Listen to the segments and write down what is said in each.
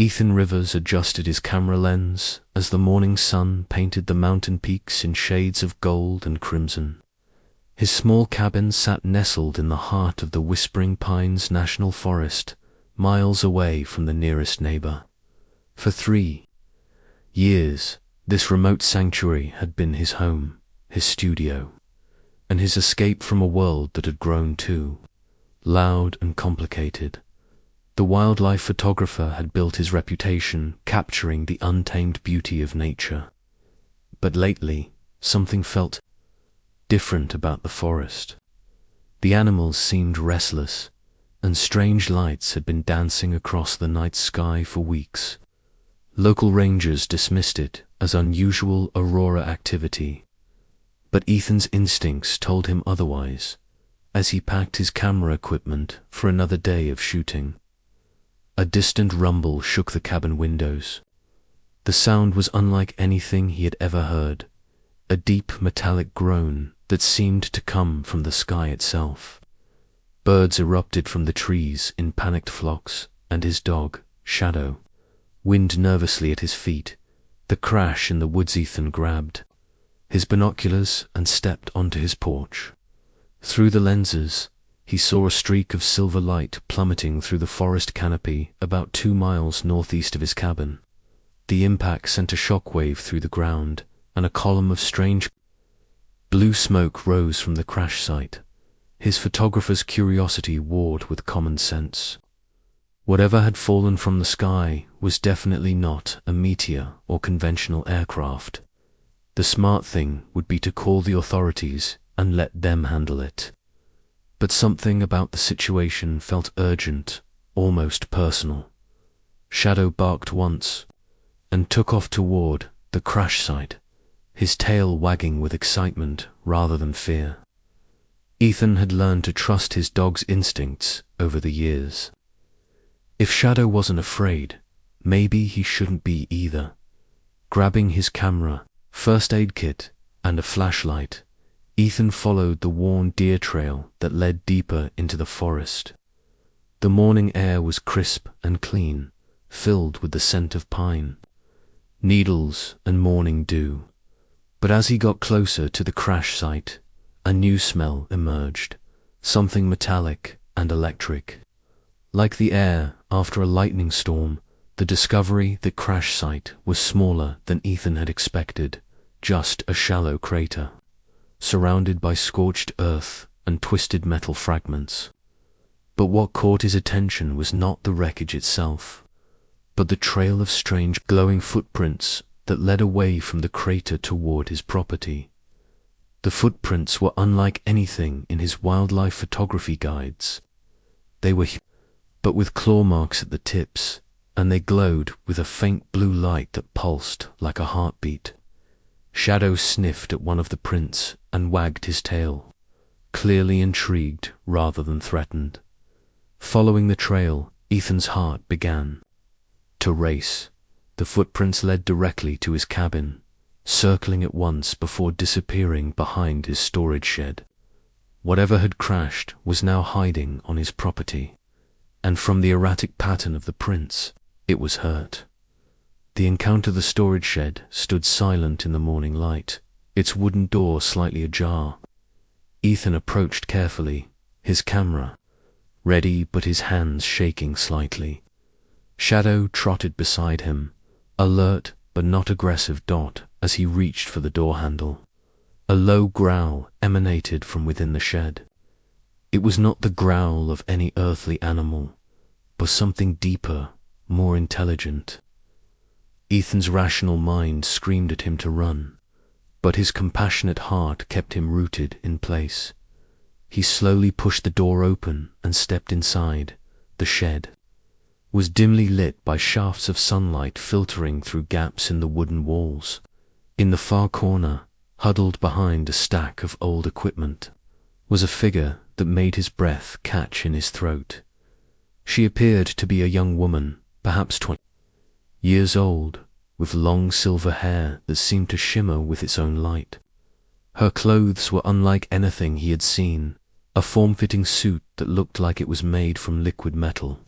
Ethan Rivers adjusted his camera lens as the morning sun painted the mountain peaks in shades of gold and crimson. His small cabin sat nestled in the heart of the Whispering Pines National Forest, miles away from the nearest neighbor. For 3 years, this remote sanctuary had been his home, his studio, and his escape from a world that had grown too loud and complicated. The wildlife photographer had built his reputation capturing the untamed beauty of nature. But lately, something felt different about the forest. The animals seemed restless, and strange lights had been dancing across the night sky for weeks. Local rangers dismissed it as unusual aurora activity, but Ethan's instincts told him otherwise as he packed his camera equipment for another day of shooting. A distant rumble shook the cabin windows. The sound was unlike anything he had ever heard, a deep metallic groan that seemed to come from the sky itself. Birds erupted from the trees in panicked flocks, and his dog, Shadow, whined nervously at his feet. The crash in the woods. Ethan grabbed his binoculars and stepped onto his porch. Through the lenses, he saw a streak of silver light plummeting through the forest canopy about 2 miles northeast of his cabin. The impact sent a shockwave through the ground, and a column of strange blue smoke rose from the crash site. His photographer's curiosity warred with common sense. Whatever had fallen from the sky was definitely not a meteor or conventional aircraft. The smart thing would be to call the authorities and let them handle it. But something about the situation felt urgent, almost personal. Shadow barked once and took off toward the crash site, his tail wagging with excitement rather than fear. Ethan had learned to trust his dog's instincts over the years. If Shadow wasn't afraid, maybe he shouldn't be either. Grabbing his camera, first aid kit, and a flashlight, Ethan followed the worn deer trail that led deeper into the forest. The morning air was crisp and clean, filled with the scent of pine, needles, and morning dew. But as he got closer to the crash site, a new smell emerged, something metallic and electric. Like the air after a lightning storm, the discovery that crash site was smaller than Ethan had expected, just a shallow crater, surrounded by scorched earth and twisted metal fragments. But what caught his attention was not the wreckage itself, but the trail of strange glowing footprints that led away from the crater toward his property. The footprints were unlike anything in his wildlife photography guides. They were but with claw marks at the tips, and they glowed with a faint blue light that pulsed like a heartbeat. Shadow sniffed at one of the prints and wagged his tail, clearly intrigued rather than threatened. Following the trail, Ethan's heart began to race. The footprints led directly to his cabin, circling it once before disappearing behind his storage shed. Whatever had crashed was now hiding on his property, and from the erratic pattern of the prints, it was hurt. The encounter. The storage shed stood silent in the morning light, its wooden door slightly ajar. Ethan approached carefully, his camera ready but his hands shaking slightly. Shadow trotted beside him, alert but not aggressive. As he reached for the door handle, a low growl emanated from within the shed. It was not the growl of any earthly animal, but something deeper, more intelligent. Ethan's rational mind screamed at him to run, but his compassionate heart kept him rooted in place. He slowly pushed the door open and stepped inside. The shed was dimly lit by shafts of sunlight filtering through gaps in the wooden walls. In the far corner, huddled behind a stack of old equipment, was a figure that made his breath catch in his throat. She appeared to be a young woman, perhaps 20 years old, with long silver hair that seemed to shimmer with its own light. Her clothes were unlike anything he had seen, a form-fitting suit that looked like it was made from liquid metal.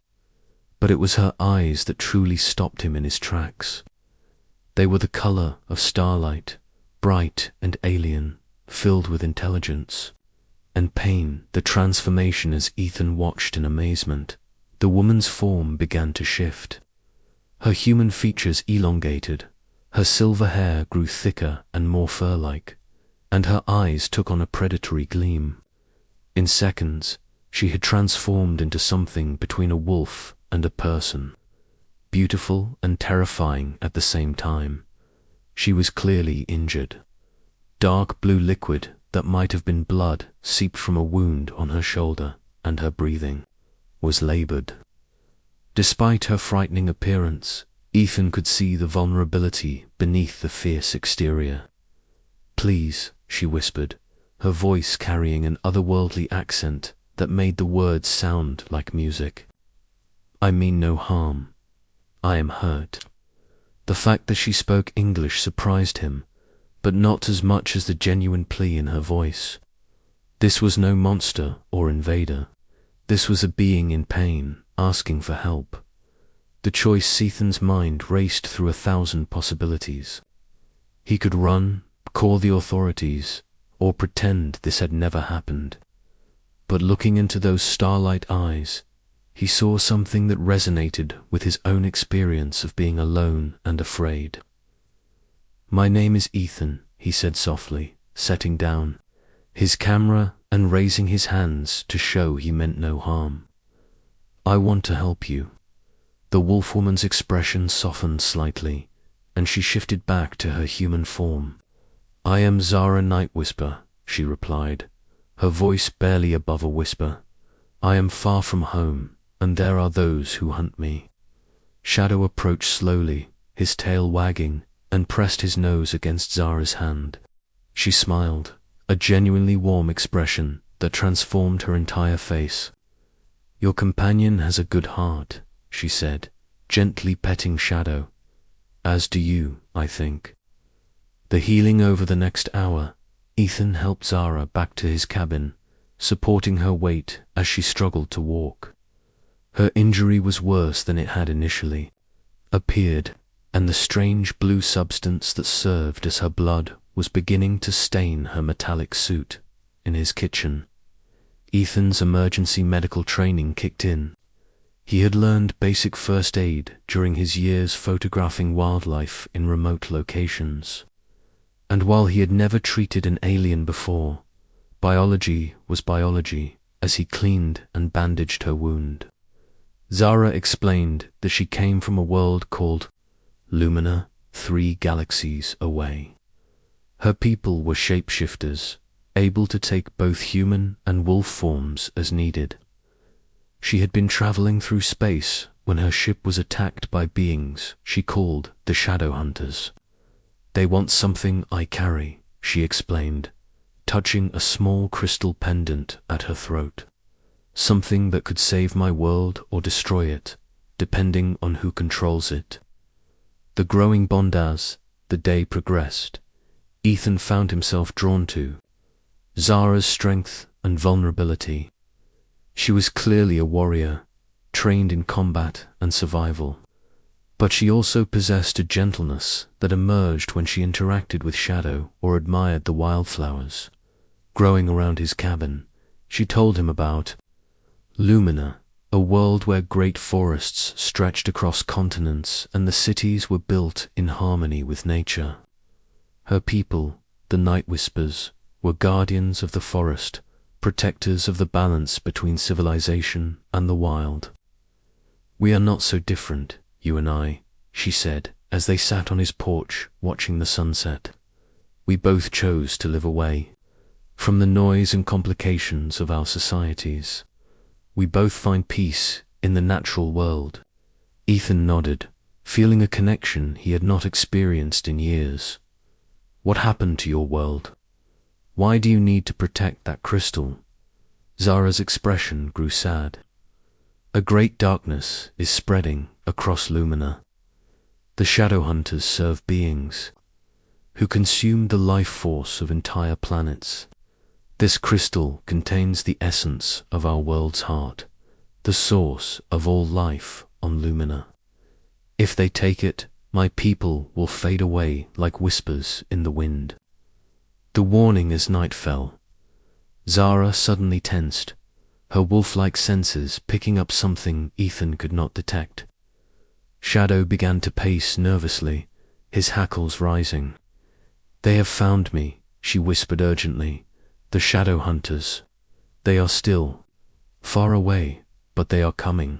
but it was her eyes that truly stopped him in his tracks. They were the color of starlight, bright and alien, filled with intelligence and pain. The transformation as Ethan watched in amazement. The woman's form began to shift. Her human features elongated, her silver hair grew thicker and more fur-like, and her eyes took on a predatory gleam. In seconds, she had transformed into something between a wolf and a person, beautiful and terrifying at the same time. She was clearly injured. Dark blue liquid that might have been blood seeped from a wound on her shoulder, and her breathing was labored. Despite her frightening appearance, Ethan could see the vulnerability beneath the fierce exterior. "Please," she whispered, her voice carrying an otherworldly accent that made the words sound like music. "I mean no harm. I am hurt." The fact that she spoke English surprised him, but not as much as the genuine plea in her voice. This was no monster or invader. This was a being in pain, asking for help. The choice Ethan's mind raced through 1,000 possibilities. He could run, call the authorities, or pretend this had never happened. But looking into those starlight eyes, he saw something that resonated with his own experience of being alone and afraid. "My name is Ethan," he said softly, setting down his camera and raising his hands to show he meant no harm. "I want to help you." The wolf-woman's expression softened slightly, and she shifted back to her human form. "I am Zara Nightwhisper," she replied, her voice barely above a whisper. "I am far from home, and there are those who hunt me." Shadow approached slowly, his tail wagging, and pressed his nose against Zara's hand. She smiled, a genuinely warm expression that transformed her entire face. "Your companion has a good heart," she said, gently petting Shadow. "As do you, I think." The healing over the next hour, Ethan helped Zara back to his cabin, supporting her weight as she struggled to walk. Her injury was worse than it had initially appeared, and the strange blue substance that served as her blood was beginning to stain her metallic suit. In his kitchen, Ethan's emergency medical training kicked in. He had learned basic first aid during his years photographing wildlife in remote locations. And while he had never treated an alien before, biology was biology as he cleaned and bandaged her wound. Zara explained that she came from a world called Lumina, 3 galaxies away. Her people were shapeshifters, able to take both human and wolf forms as needed. She had been traveling through space when her ship was attacked by beings she called the Shadow Hunters. "They want something I carry," she explained, touching a small crystal pendant at her throat. "Something that could save my world or destroy it, depending on who controls it." The growing bond as the day progressed, Ethan found himself drawn to Zara's strength and vulnerability. She was clearly a warrior, trained in combat and survival, but she also possessed a gentleness that emerged when she interacted with Shadow or admired the wildflowers growing around his cabin. She told him about Lumina, a world where great forests stretched across continents and the cities were built in harmony with nature. Her people, the Night Whispers, were guardians of the forest, protectors of the balance between civilization and the wild. "We are not so different, you and I," she said, as they sat on his porch watching the sunset. "We both chose to live away from the noise and complications of our societies. We both find peace in the natural world." Ethan nodded, feeling a connection he had not experienced in years. "What happened to your world? Why do you need to protect that crystal?" Zara's expression grew sad. "A great darkness is spreading across Lumina. The Shadow Hunters serve beings who consume the life force of entire planets. This crystal contains the essence of our world's heart, the source of all life on Lumina. If they take it, my people will fade away like whispers in the wind. The warning as night fell. Zara suddenly tensed, her wolf-like senses picking up something Ethan could not detect. Shadow began to pace nervously, his hackles rising. "They have found me," she whispered urgently. "The shadow hunters. They are still far away, but they are coming."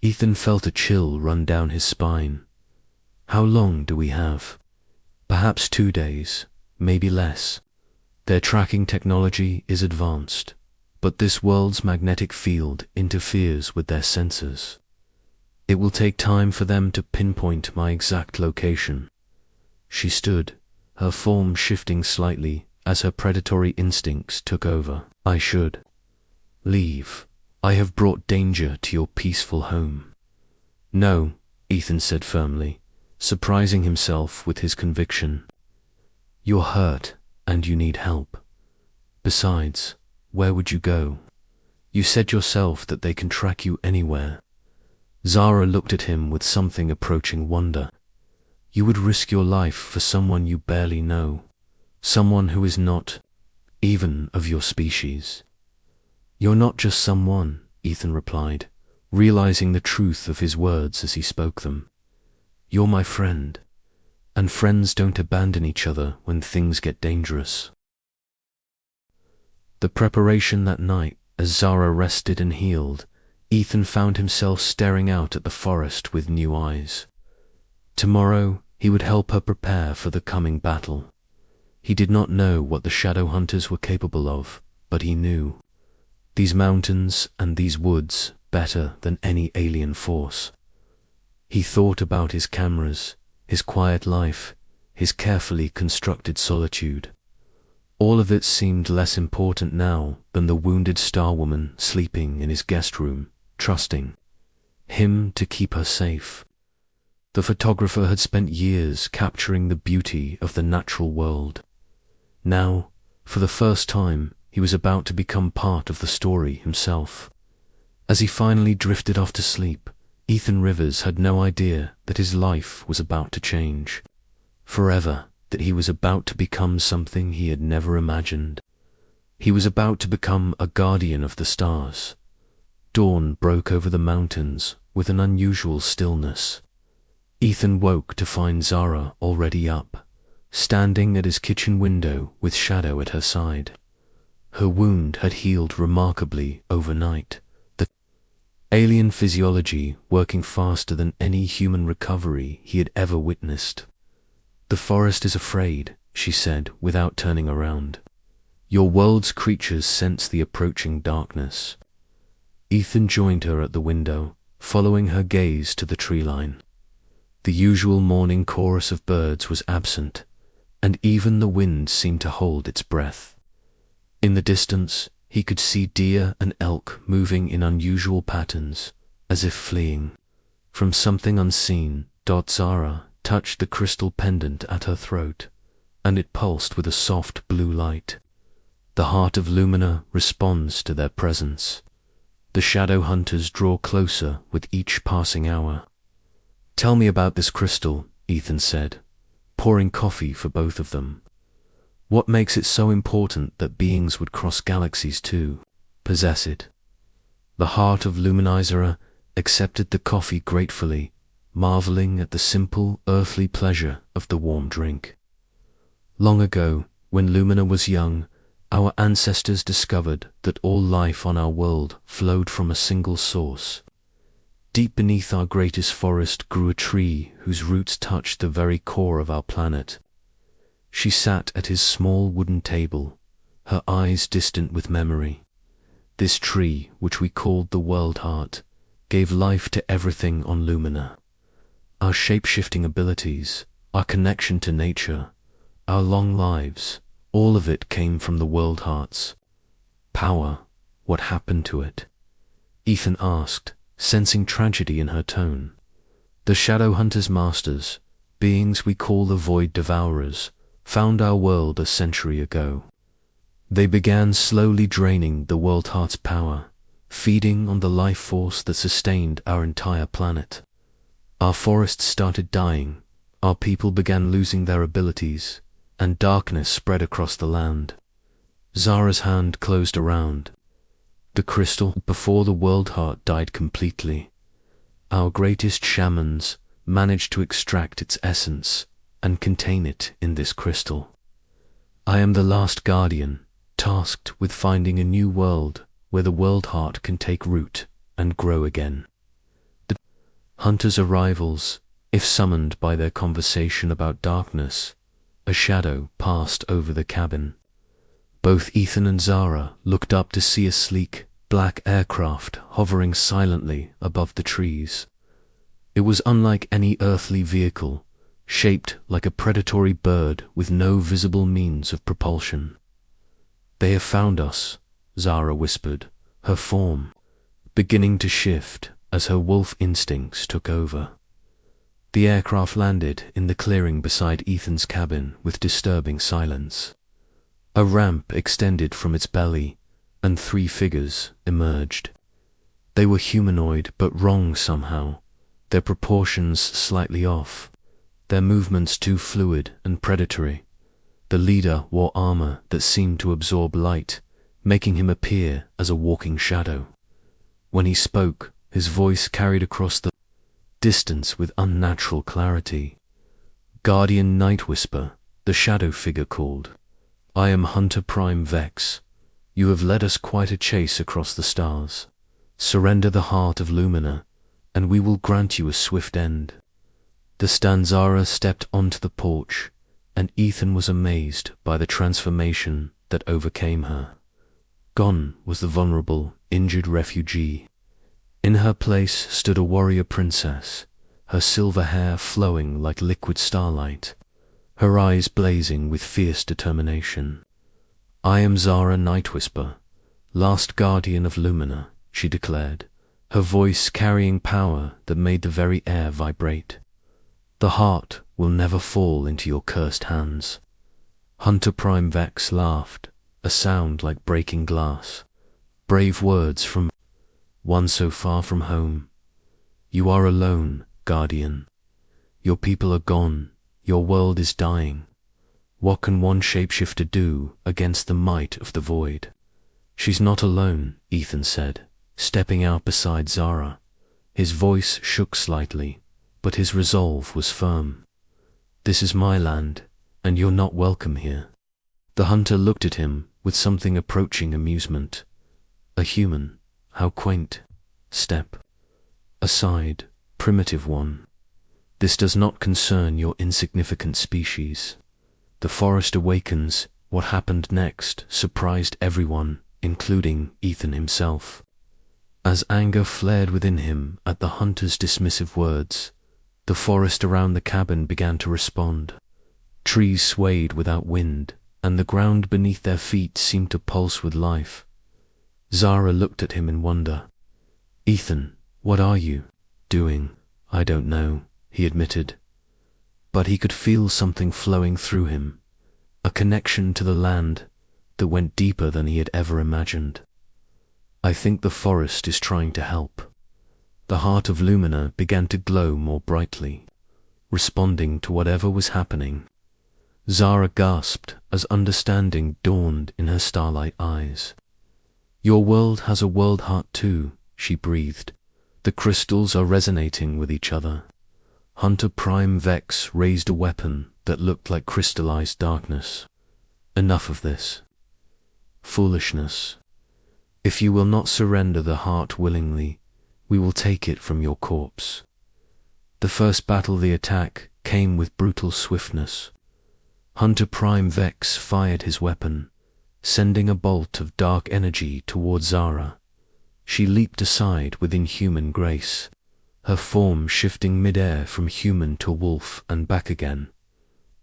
Ethan felt a chill run down his spine. "How long do we have?" "Perhaps 2 days, maybe less. Their tracking technology is advanced, but this world's magnetic field interferes with their sensors. It will take time for them to pinpoint my exact location." She stood, her form shifting slightly as her predatory instincts took over. "I should leave. I have brought danger to your peaceful home." "No," Ethan said firmly, surprising himself with his conviction. "You're hurt, and you need help. Besides, where would you go? You said yourself that they can track you anywhere." Zara looked at him with something approaching wonder. "You would risk your life for someone you barely know, someone who is not even of your species." "You're not just someone," Ethan replied, realizing the truth of his words as he spoke them. "You're my friend, and friends don't abandon each other when things get dangerous." The preparation that night, as Zara rested and healed, Ethan found himself staring out at the forest with new eyes. Tomorrow he would help her prepare for the coming battle. He did not know what the shadow hunters were capable of, but he knew these mountains and these woods better than any alien force. He thought about his cameras, his quiet life, his carefully constructed solitude. All of it seemed less important now than the wounded star-woman sleeping in his guest room, trusting him to keep her safe. The photographer had spent years capturing the beauty of the natural world. Now, for the first time, he was about to become part of the story himself. As he finally drifted off to sleep, Ethan Rivers had no idea that his life was about to change forever, that he was about to become something he had never imagined. He was about to become a guardian of the stars. Dawn broke over the mountains with an unusual stillness. Ethan woke to find Zara already up, standing at his kitchen window with Shadow at her side. Her wound had healed remarkably overnight, the alien physiology working faster than any human recovery he had ever witnessed. "The forest is afraid," she said without turning around. "Your world's creatures sense the approaching darkness." Ethan joined her at the window, following her gaze to the tree line. The usual morning chorus of birds was absent, and even the wind seemed to hold its breath. In the distance, he could see deer and elk moving in unusual patterns, as if fleeing from something unseen. Zara touched the crystal pendant at her throat, and it pulsed with a soft blue light. The heart of Lumina responds to their presence. The shadow hunters draw closer with each passing hour. "Tell me about this crystal," Ethan said, pouring coffee for both of them. "What makes it so important that beings would cross galaxies to possess it?" The heart of Luminizer accepted the coffee gratefully, marveling at the simple, earthly pleasure of the warm drink. "Long ago, when Lumina was young, our ancestors discovered that all life on our world flowed from a single source. Deep beneath our greatest forest grew a tree whose roots touched the very core of our planet." She sat at his small wooden table, her eyes distant with memory. "This tree, which we called the World Heart, gave life to everything on Lumina. Our shape-shifting abilities, our connection to nature, our long lives, all of it came from the World Heart's power. What happened to it?" Ethan asked, sensing tragedy in her tone. "The Shadow Hunters' masters, beings we call the Void Devourers, found our world a century ago. They began slowly draining the World Heart's power, feeding on the life force that sustained our entire planet. Our forests started dying, our people began losing their abilities, and darkness spread across the land. Zara's hand closed around the crystal before the world heart died completely. Our greatest shamans managed to extract its essence and contain it in this crystal. I am the last guardian, tasked with finding a new world where the world heart can take root and grow again. The hunters' arrivals, if summoned by their conversation about darkness, a shadow passed over the cabin. Both Ethan and Zara looked up to see a sleek, black aircraft hovering silently above the trees. It was unlike any earthly vehicle, shaped like a predatory bird with no visible means of propulsion. "They have found us," Zara whispered, her form beginning to shift as her wolf instincts took over. The aircraft landed in the clearing beside Ethan's cabin with disturbing silence. A ramp extended from its belly, and 3 figures emerged. They were humanoid but wrong somehow, their proportions slightly off, their movements too fluid and predatory. The leader wore armor that seemed to absorb light, making him appear as a walking shadow. When he spoke, his voice carried across the distance with unnatural clarity. "Guardian Night Whisper," the shadow figure called. "I am Hunter Prime Vex. You have led us quite a chase across the stars. Surrender the heart of Lumina, and we will grant you a swift end." The Stanzara stepped onto the porch, and Ethan was amazed by the transformation that overcame her. Gone was the vulnerable, injured refugee. In her place stood a warrior princess, her silver hair flowing like liquid starlight, her eyes blazing with fierce determination. "I am Zara Nightwhisper, last guardian of Lumina," she declared, her voice carrying power that made the very air vibrate. "The heart will never fall into your cursed hands." Hunter Prime Vex laughed, a sound like breaking glass. "Brave words from one so far from home. You are alone, Guardian. Your people are gone, your world is dying. What can one shapeshifter do against the might of the void?" "She's not alone," Ethan said, stepping out beside Zara. His voice shook slightly, but his resolve was firm. "This is my land, and you're not welcome here." The hunter looked at him with something approaching amusement. "A human, how quaint." Step aside, primitive one. "This does not concern your insignificant species." The forest awakens. What happened next surprised everyone, including Ethan himself. As anger flared within him at the hunter's dismissive words, the forest around the cabin began to respond. Trees swayed without wind, and the ground beneath their feet seemed to pulse with life. Zara looked at him in wonder. "Ethan, what are you doing?" "I don't know," he admitted. But he could feel something flowing through him, a connection to the land that went deeper than he had ever imagined. "I think the forest is trying to help." The heart of Lumina began to glow more brightly, responding to whatever was happening. Zara gasped as understanding dawned in her starlight eyes. "Your world has a world heart too," she breathed. "The crystals are resonating with each other." Hunter Prime Vex raised a weapon that looked like crystallized darkness. "Enough of this foolishness. If you will not surrender the heart willingly, we will take it from your corpse." The first battle, the attack, came with brutal swiftness. Hunter Prime Vex fired his weapon, sending a bolt of dark energy toward Zara. She leaped aside with inhuman grace, her form shifting mid-air from human to wolf and back again.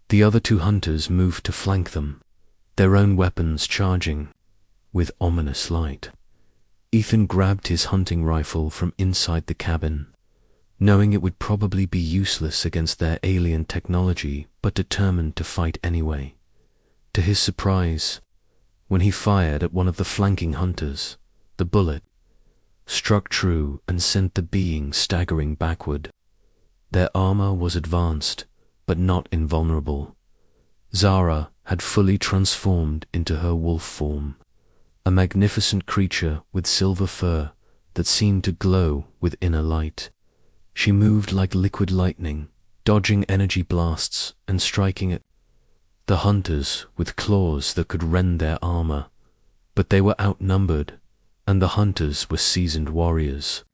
The other 2 hunters moved to flank them, their own weapons charging with ominous light. Ethan grabbed his hunting rifle from inside the cabin, knowing it would probably be useless against their alien technology, but determined to fight anyway. To his surprise, when he fired at one of the flanking hunters, the bullet struck true and sent the being staggering backward. Their armor was advanced, but not invulnerable. Zara had fully transformed into her wolf form, a magnificent creature with silver fur that seemed to glow with inner light. She moved like liquid lightning, dodging energy blasts and striking at the hunters with claws that could rend their armor. But they were outnumbered, and the hunters were seasoned warriors.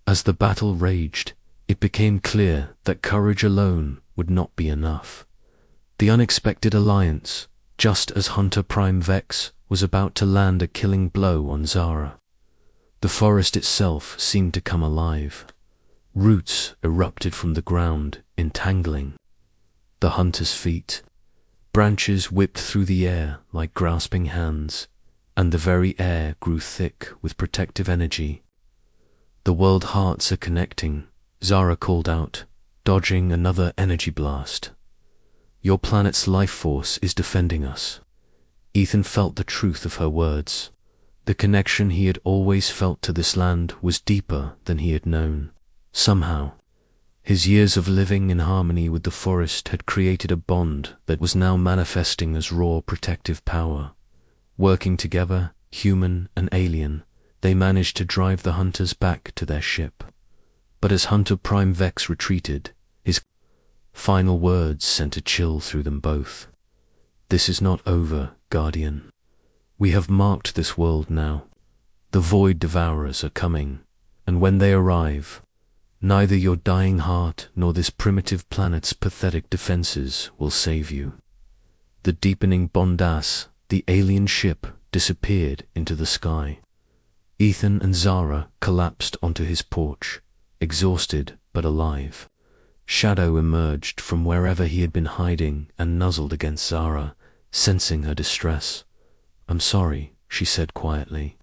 As the battle raged, it became clear that courage alone would not be enough. The unexpected alliance, just as Hunter Prime Vex was about to land a killing blow on Zara. The forest itself seemed to come alive. Roots erupted from the ground, entangling the hunter's feet. Branches whipped through the air like grasping hands, and the very air grew thick with protective energy. The world hearts are connecting, Zara called out, dodging another energy blast. Your planet's life force is defending us. Ethan felt the truth of her words. The connection he had always felt to this land was deeper than he had known. Somehow, his years of living in harmony with the forest had created a bond that was now manifesting as raw protective power. Working together, human and alien, they managed to drive the hunters back to their ship. But as Hunter Prime Vex retreated, his final words sent a chill through them both. This is not over, Guardian. We have marked this world now. The Void Devourers are coming, and when they arrive, neither your dying heart nor this primitive planet's pathetic defenses will save you. The deepening Bondas, the alien ship, disappeared into the sky. Ethan and Zara collapsed onto his porch, exhausted but alive. Shadow emerged from wherever he had been hiding and nuzzled against Zara, sensing her distress. I'm sorry, she said quietly.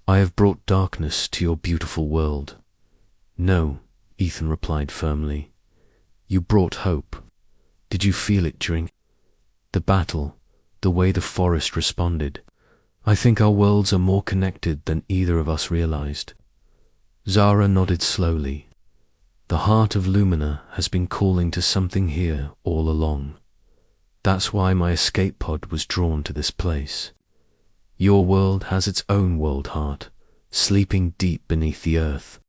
I have brought darkness to your beautiful world. No, Ethan replied firmly. You brought hope. Did you feel it during the battle, the way the forest responded? I think our worlds are more connected than either of us realized. Zara nodded slowly. The heart of Lumina has been calling to something here all along. That's why my escape pod was drawn to this place. Your world has its own world heart, sleeping deep beneath the earth.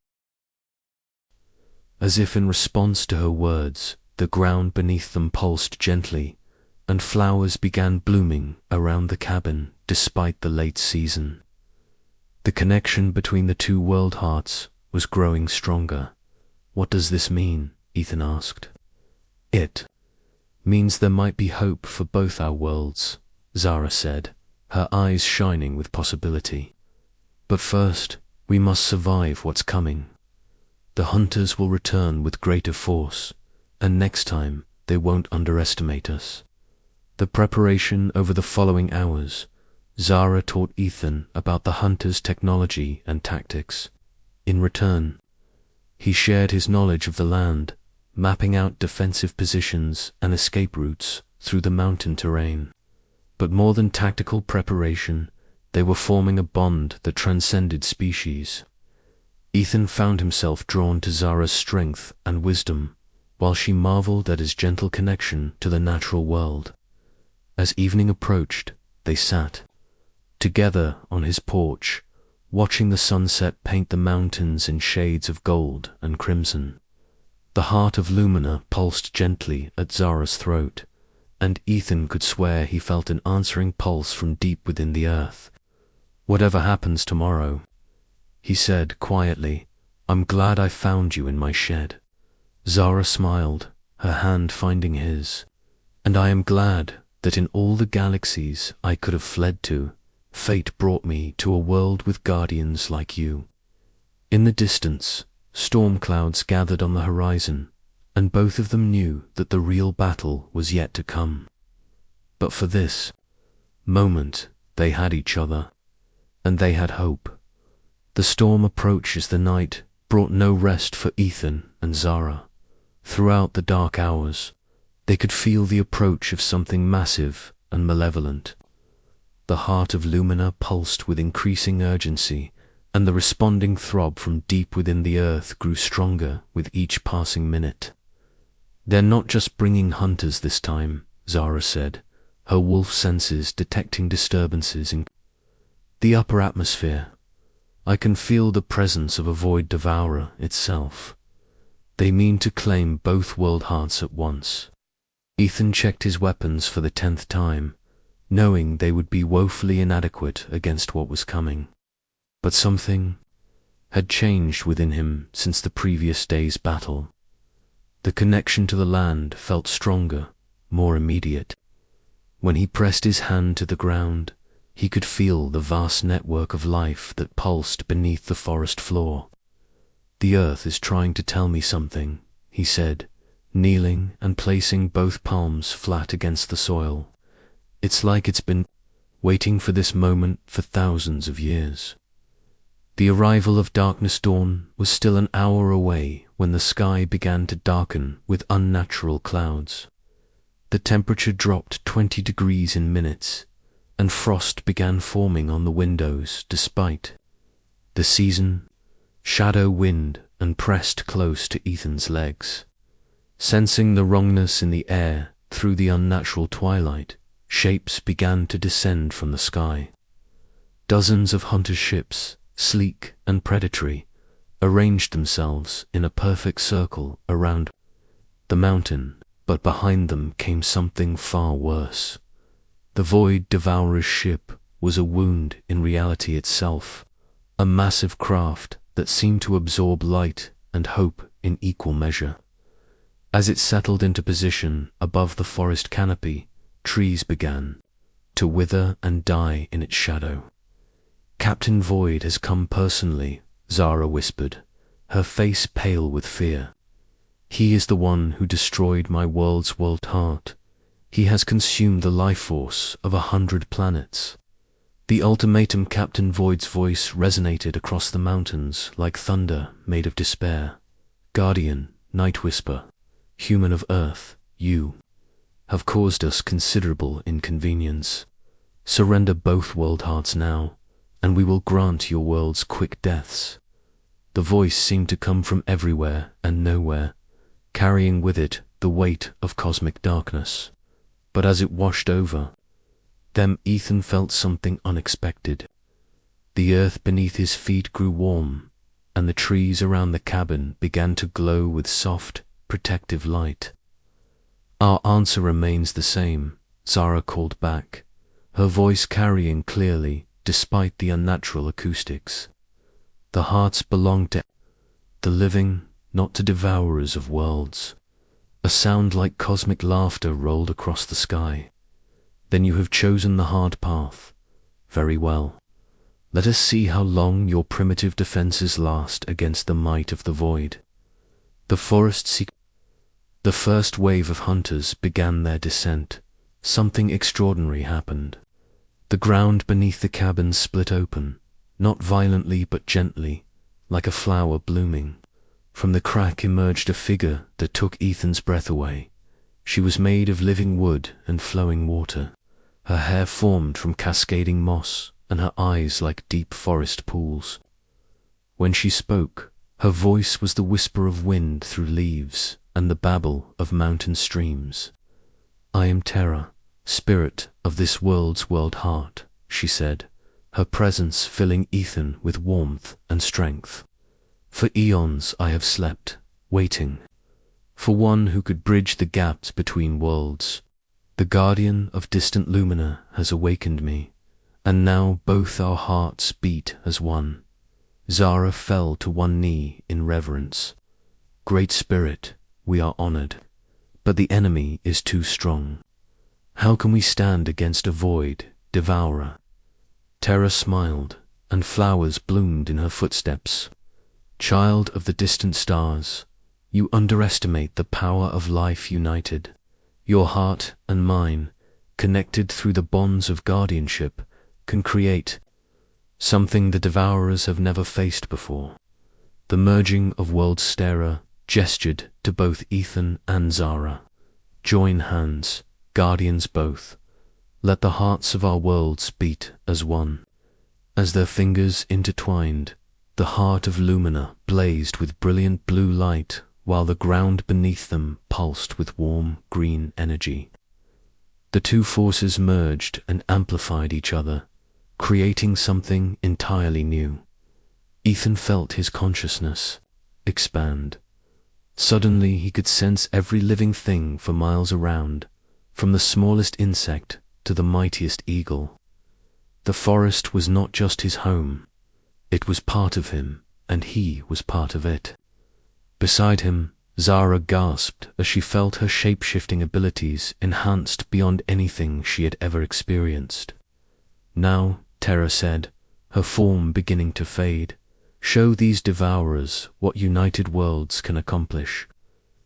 As if in response to her words, the ground beneath them pulsed gently, and flowers began blooming around the cabin despite the late season. The connection between the two world hearts was growing stronger. What does this mean? Ethan asked. It means there might be hope for both our worlds, Zara said, her eyes shining with possibility. But first, we must survive what's coming. The hunters will return with greater force, and next time they won't underestimate us. The preparation over the following hours, Zara taught Ethan about the hunters' technology and tactics. In return, he shared his knowledge of the land, mapping out defensive positions and escape routes through the mountain terrain. But more than tactical preparation, they were forming a bond that transcended species. Ethan found himself drawn to Zara's strength and wisdom, while she marveled at his gentle connection to the natural world. As evening approached, they sat together on his porch, watching the sunset paint the mountains in shades of gold and crimson. The heart of Lumina pulsed gently at Zara's throat, and Ethan could swear he felt an answering pulse from deep within the earth. Whatever happens tomorrow, he said quietly, I'm glad I found you in my shed. Zara smiled, her hand finding his. And I am glad that in all the galaxies I could have fled to, fate brought me to a world with guardians like you. In the distance, storm clouds gathered on the horizon, and both of them knew that the real battle was yet to come. But for this moment, they had each other, and they had hope. The storm approached as the night brought no rest for Ethan and Zara. Throughout the dark hours, they could feel the approach of something massive and malevolent. The heart of Lumina pulsed with increasing urgency, and the responding throb from deep within the earth grew stronger with each passing minute. "They're not just bringing hunters this time," Zara said, her wolf senses detecting disturbances in the upper atmosphere. "I can feel the presence of a void devourer itself. They mean to claim both world hearts at once." Ethan checked his weapons for the 10th time, knowing they would be woefully inadequate against what was coming. But something had changed within him since the previous day's battle. The connection to the land felt stronger, more immediate. When he pressed his hand to the ground, he could feel the vast network of life that pulsed beneath the forest floor. "The earth is trying to tell me something," he said, kneeling and placing both palms flat against the soil. "It's like it's been waiting for this moment for thousands of years." The arrival of darkness dawn was still an hour away when the sky began to darken with unnatural clouds. The temperature dropped 20 degrees in minutes, and frost began forming on the windows despite the season. Shadow wind and pressed close to Ethan's legs. Sensing the wrongness in the air through the unnatural twilight, shapes began to descend from the sky. Dozens of hunter ships, sleek and predatory, arranged themselves in a perfect circle around the mountain, but behind them came something far worse. The Void Devourer's ship was a wound in reality itself, a massive craft that seemed to absorb light and hope in equal measure. As it settled into position above the forest canopy, trees began to wither and die in its shadow. "Captain Void has come personally," Zara whispered, her face pale with fear. "He is the one who destroyed my world's world heart. He has consumed the life force of 100 planets." The ultimatum. Captain Void's voice resonated across the mountains like thunder made of despair. "Guardian, Night Whisper, human of Earth, you have caused us considerable inconvenience. Surrender both world hearts now, and we will grant your worlds quick deaths." The voice seemed to come from everywhere and nowhere, carrying with it the weight of cosmic darkness. But as it washed over them, Ethan felt something unexpected. The earth beneath his feet grew warm, and the trees around the cabin began to glow with soft, protective light. "Our answer remains the same," Zara called back, her voice carrying clearly despite the unnatural acoustics. "The hearts belong to the living, not to devourers of worlds." A sound like cosmic laughter rolled across the sky. "Then you have chosen the hard path. Very well. Let us see how long your primitive defenses last against the might of the void." The first wave of hunters began their descent. Something extraordinary happened. The ground beneath the cabin split open, not violently but gently, like a flower blooming. From the crack emerged a figure that took Ethan's breath away. She was made of living wood and flowing water. Her hair formed from cascading moss, and her eyes like deep forest pools. When she spoke, her voice was the whisper of wind through leaves and the babble of mountain streams. "I am Terra, spirit of this world's world heart," she said, her presence filling Ethan with warmth and strength. "For eons I have slept, waiting for one who could bridge the gaps between worlds. The guardian of distant Lumina has awakened me, and now both our hearts beat as one." Zara fell to one knee in reverence. "Great Spirit, we are honored, but the enemy is too strong. How can we stand against a void devourer?" Terra smiled, and flowers bloomed in her footsteps. "Child of the distant stars, you underestimate the power of life united. Your heart and mine, connected through the bonds of guardianship, can create something the devourers have never faced before." The merging of worlds starer gestured to both Ethan and Zara. "Join hands, guardians both. Let the hearts of our worlds beat as one." As their fingers intertwined, The heart of Lumina blazed with brilliant blue light, while the ground beneath them pulsed with warm green energy. The two forces merged and amplified each other, creating something entirely new. Ethan felt his consciousness expand. Suddenly he could sense every living thing for miles around, from the smallest insect to the mightiest eagle. The forest was not just his home. It was part of him, and he was part of it. Beside him, Zara gasped as she felt her shape-shifting abilities enhanced beyond anything she had ever experienced. Now, Terra said, her form beginning to fade, show these devourers what united worlds can accomplish.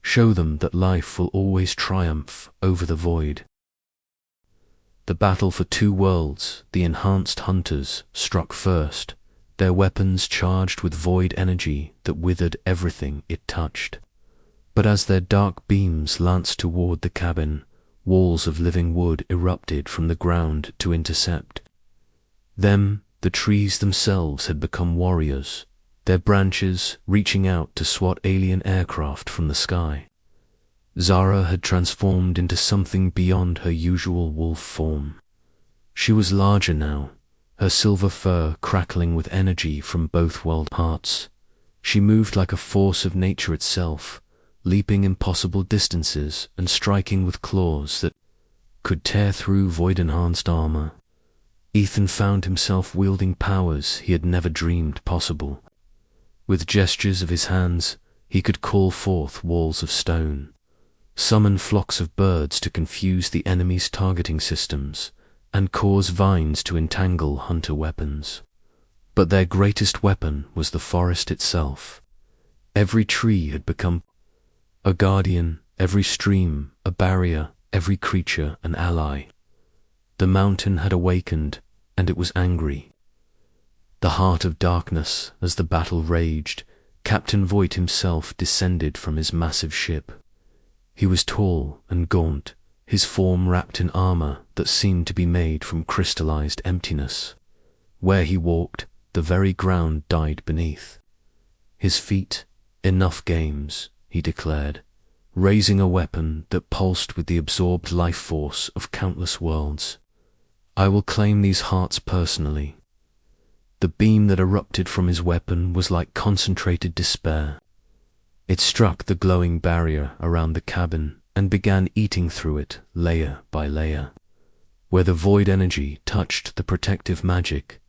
Show them that life will always triumph over the void. The battle for two worlds, the enhanced hunters, struck first, their weapons charged with void energy that withered everything it touched. But as their dark beams lanced toward the cabin, walls of living wood erupted from the ground to intercept. Them, the trees themselves had become warriors, their branches reaching out to swat alien aircraft from the sky. Zara had transformed into something beyond her usual wolf form. She was larger now, her silver fur crackling with energy from both world hearts. She moved like a force of nature itself, leaping impossible distances and striking with claws that could tear through void-enhanced armor. Ethan found himself wielding powers he had never dreamed possible. With gestures of his hands, he could call forth walls of stone, summon flocks of birds to confuse the enemy's targeting systems, and cause vines to entangle hunter weapons. But their greatest weapon was the forest itself. Every tree had become a guardian, every stream a barrier, every creature an ally. The mountain had awakened, and it was angry. The heart of darkness, as the battle raged, Captain Voight himself descended from his massive ship. He was tall and gaunt, his form wrapped in armor that seemed to be made from crystallized emptiness. Where he walked, the very ground died beneath. His feet, enough games, he declared, raising a weapon that pulsed with the absorbed life force of countless worlds. I will claim these hearts personally. The beam that erupted from his weapon was like concentrated despair. It struck the glowing barrier around the cabin and began eating through it layer by layer. Where the void energy touched the protective magic,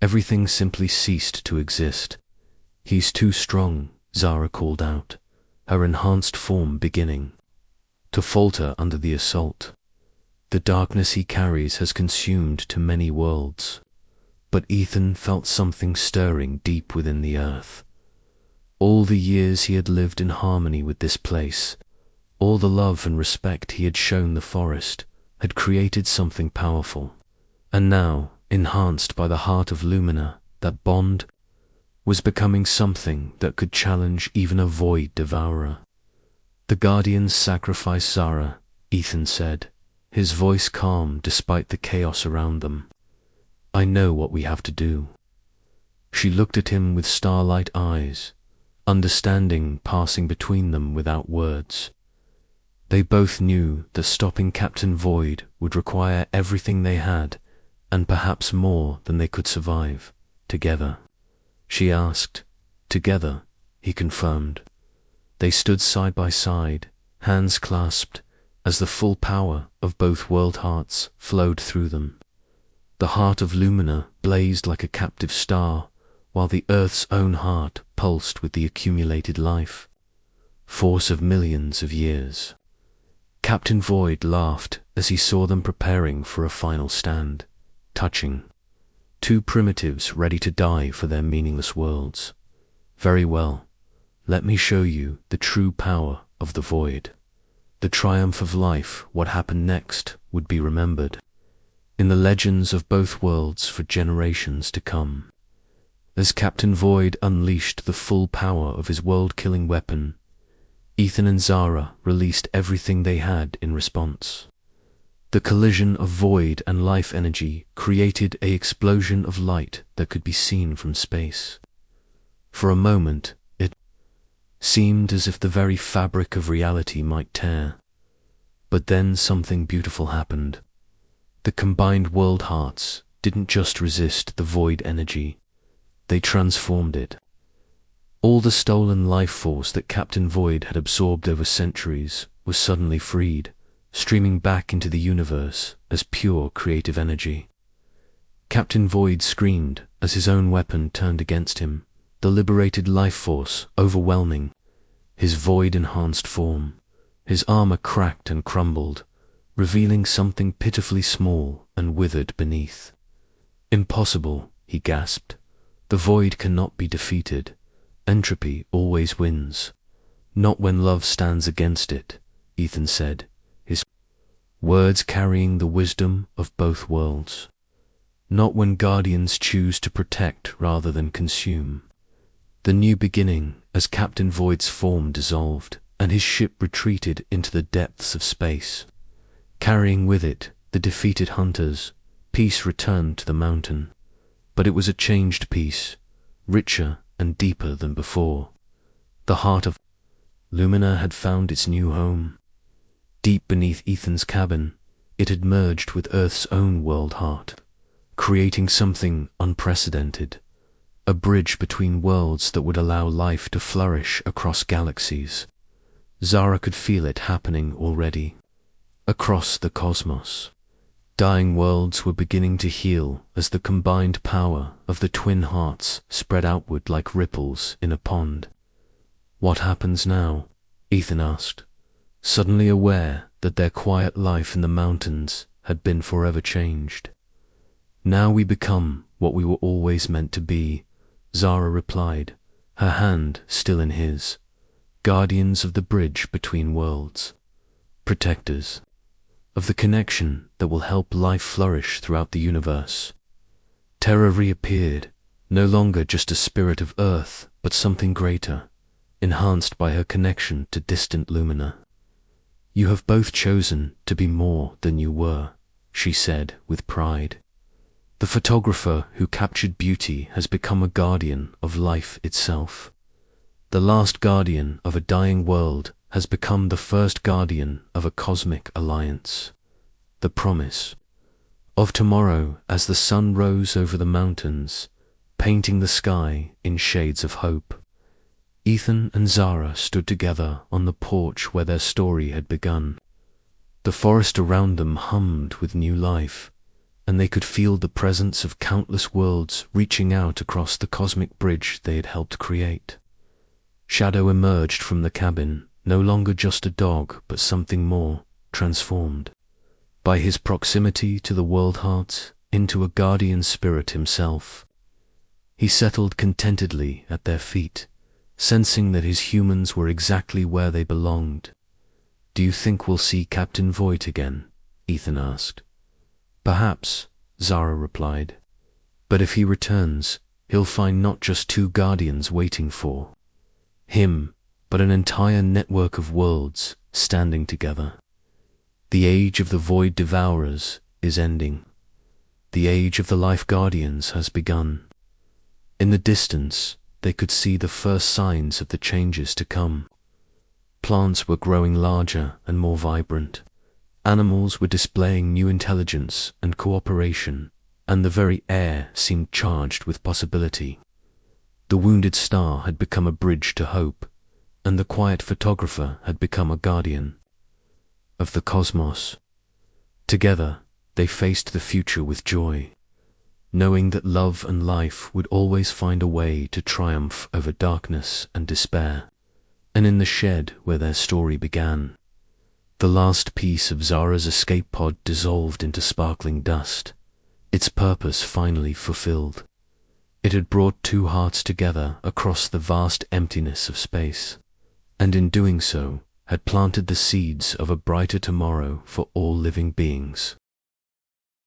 everything simply ceased to exist. He's too strong, Zara called out, her enhanced form beginning to falter under the assault. The darkness he carries has consumed to many worlds. But Ethan felt something stirring deep within the earth. All the years he had lived in harmony with this place, all the love and respect he had shown the forest, had created something powerful. And now, enhanced by the heart of Lumina, that bond was becoming something that could challenge even a void devourer. The Guardians sacrifice Zara, Ethan said, his voice calm despite the chaos around them. I know what we have to do. She looked at him with starlight eyes, understanding passing between them without words. They both knew that stopping Captain Void would require everything they had, and perhaps more than they could survive, together. She asked. Together, he confirmed. They stood side by side, hands clasped, as the full power of both world hearts flowed through them. The heart of Lumina blazed like a captive star, while the Earth's own heart pulsed with the accumulated life, force of millions of years. Captain Void laughed as he saw them preparing for a final stand, touching. Two primitives ready to die for their meaningless worlds. Very well, let me show you the true power of the void. The triumph of life, what happened next, would be remembered in the legends of both worlds for generations to come. As Captain Void unleashed the full power of his world-killing weapon, Ethan and Zara released everything they had in response. The collision of void and life energy created an explosion of light that could be seen from space. For a moment, it seemed as if the very fabric of reality might tear. But then something beautiful happened. The combined world hearts didn't just resist the void energy, they transformed it. All the stolen life force that Captain Void had absorbed over centuries was suddenly freed, streaming back into the universe as pure creative energy. Captain Void screamed as his own weapon turned against him, the liberated life force overwhelming his void-enhanced form. His armor cracked and crumbled, revealing something pitifully small and withered beneath. "Impossible," he gasped. "The void cannot be defeated. Entropy always wins." "Not when love stands against it," Ethan said, his words carrying the wisdom of both worlds. "Not when guardians choose to protect rather than consume." The new beginning, as Captain Void's form dissolved, and his ship retreated into the depths of space. Carrying with it the defeated hunters, peace returned to the mountain. But it was a changed peace, richer and deeper than before. The heart of Lumina had found its new home. Deep beneath Ethan's cabin, it had merged with Earth's own world heart, creating something unprecedented, a bridge between worlds that would allow life to flourish across galaxies. Zara could feel it happening already. Across the cosmos, dying worlds were beginning to heal as the combined power of the twin hearts spread outward like ripples in a pond. "What happens now?" Ethan asked, suddenly aware that their quiet life in the mountains had been forever changed. "Now we become what we were always meant to be," Zara replied, her hand still in his. "Guardians of the bridge between worlds. Protectors of the connection that will help life flourish throughout the universe." Terra reappeared, no longer just a spirit of Earth, but something greater, enhanced by her connection to distant Lumina. "You have both chosen to be more than you were," she said with pride. "The photographer who captured beauty has become a guardian of life itself. The last guardian of a dying world has become the first guardian of a cosmic alliance. The promise of tomorrow as the sun rose over the mountains, painting the sky in shades of hope." Ethan and Zara stood together on the porch where their story had begun. The forest around them hummed with new life, and they could feel the presence of countless worlds reaching out across the cosmic bridge they had helped create. Shadow emerged from the cabin, no longer just a dog, but something more, transformed by his proximity to the world heart into a guardian spirit himself. He settled contentedly at their feet, sensing that his humans were exactly where they belonged. "Do you think we'll see Captain Voight again?" Ethan asked. "Perhaps," Zara replied. "But if he returns, he'll find not just two guardians waiting for him, but an entire network of worlds standing together. The age of the Void Devourers is ending. The age of the Life Guardians has begun." In the distance, they could see the first signs of the changes to come. Plants were growing larger and more vibrant. Animals were displaying new intelligence and cooperation, and the very air seemed charged with possibility. The wounded star had become a bridge to hope, and the quiet photographer had become a guardian of the cosmos. Together, they faced the future with joy, knowing that love and life would always find a way to triumph over darkness and despair. And in the shed where their story began, the last piece of Zara's escape pod dissolved into sparkling dust, its purpose finally fulfilled. It had brought two hearts together across the vast emptiness of space, and in doing so, had planted the seeds of a brighter tomorrow for all living beings.